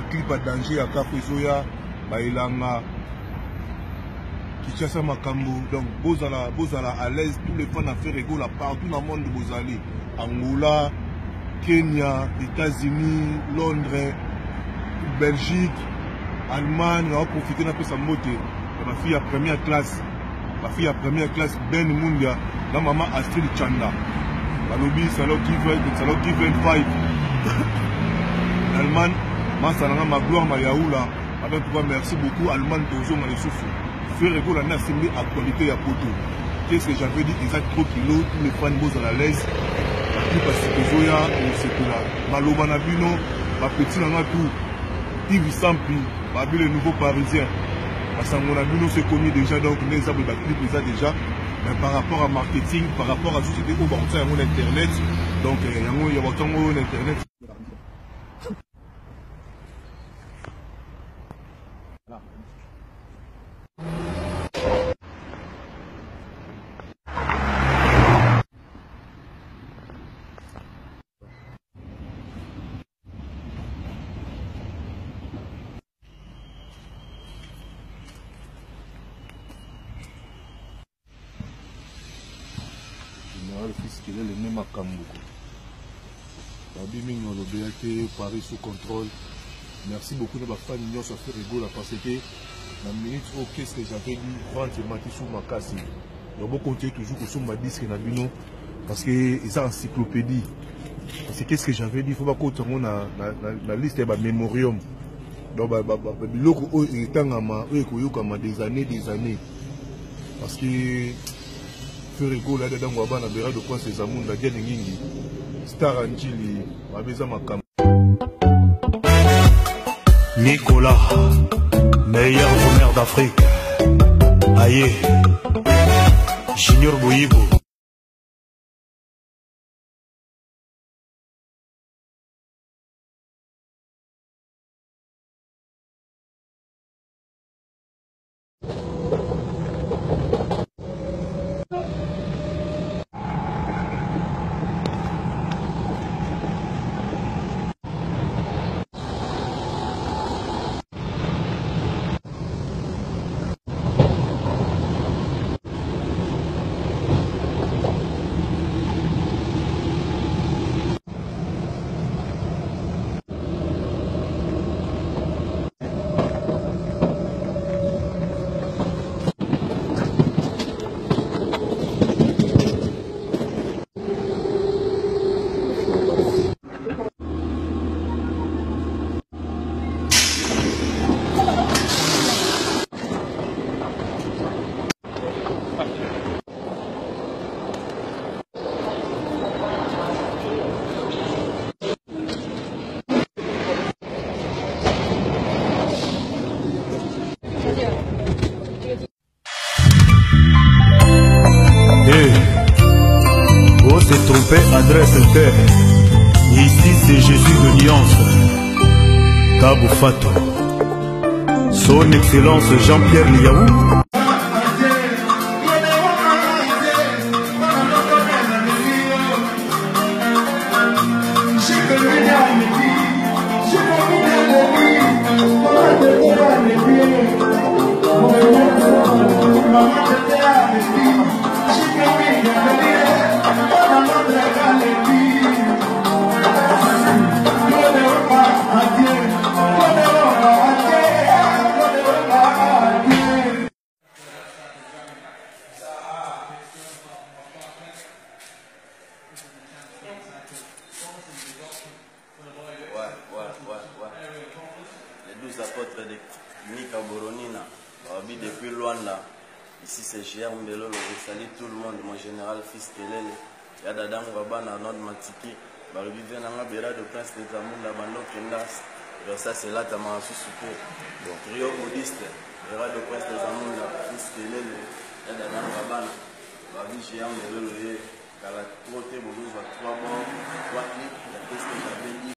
clip à danger à Kafuzoya, Bailanga, Kinshasa Makambo. Donc, Bozala à l'aise, tous les fans à faire rigolo partout dans le monde de Bozali. Angola, Kenya, États-Unis, Londres, Belgique, Allemagne, on va profiter d'un peu sa moté. Ma fille à première classe, Ben Mundia, la maman Astrid Chanda. Balobi, Salon Given 5. Allemagne, ma gloire, ma yaoula. Avec toi, merci beaucoup. Allemagne, Tozo, ma souffle. Faire rigolo, la nationalité actualité à Poto. Qu'est-ce que j'avais dit? Ils ont trop kilos, tous les fans beaux à la laisse. Qui passe que Zoya, c'est que là. Maloba Nabino, ma petite nana tout. Yves Sampi, Babi le nouveau parisien. Parce que mon abino s'est connu déjà, donc les arbres de clip les a déjà. Mais par rapport à marketing, par rapport à tout ce qui est au bord de internet, donc il y a autant internet. Le fils qu'il est le même à Kambouko. Babi Mignon le BAT, Paris sous contrôle. Merci beaucoup de ma fan Union, ça fait rigolo parce que la minute où qu'est-ce que j'avais dit, Rente et Mati sous ma casse. Il y a beaucoup de toujours sur ma disque Nabino parce que ils ont encyclopédie. Parce que qu'est-ce que j'avais dit, il faut pas qu'on tourne la liste de mémorium. Donc, biloko il est en des années. Parce que Ferrego là dedans on a besoin de quoi ces amours la guerre n'ingi Star Anjili Mabeza Makam Nicolas meilleur joueur d'Afrique Aïe Junior Boyibo adresse terre. Ici c'est Jésus de Nuance Kabou Fato. Son Excellence Jean-Pierre Liaou. Les 12 apôtres de Nika Boronina, depuis Luanda. Ici c'est J.R. Mbelo, je salue tout le monde, mon général fils Kelele. Yadadam Wabana, Nord Matiki, Barubiven Bera de Prince de Zamunda, Bando Kendas. Ça c'est là, Tamara Soussouko. Donc Rio Bouddhiste, Bera de Prince de Zamunda, fils Kelele. Yadadam Wabana, Babi J.R. Mbelo, Kala Troté, Boudou, 3 morts, 3 clips, qu'est-ce que j'avais dit.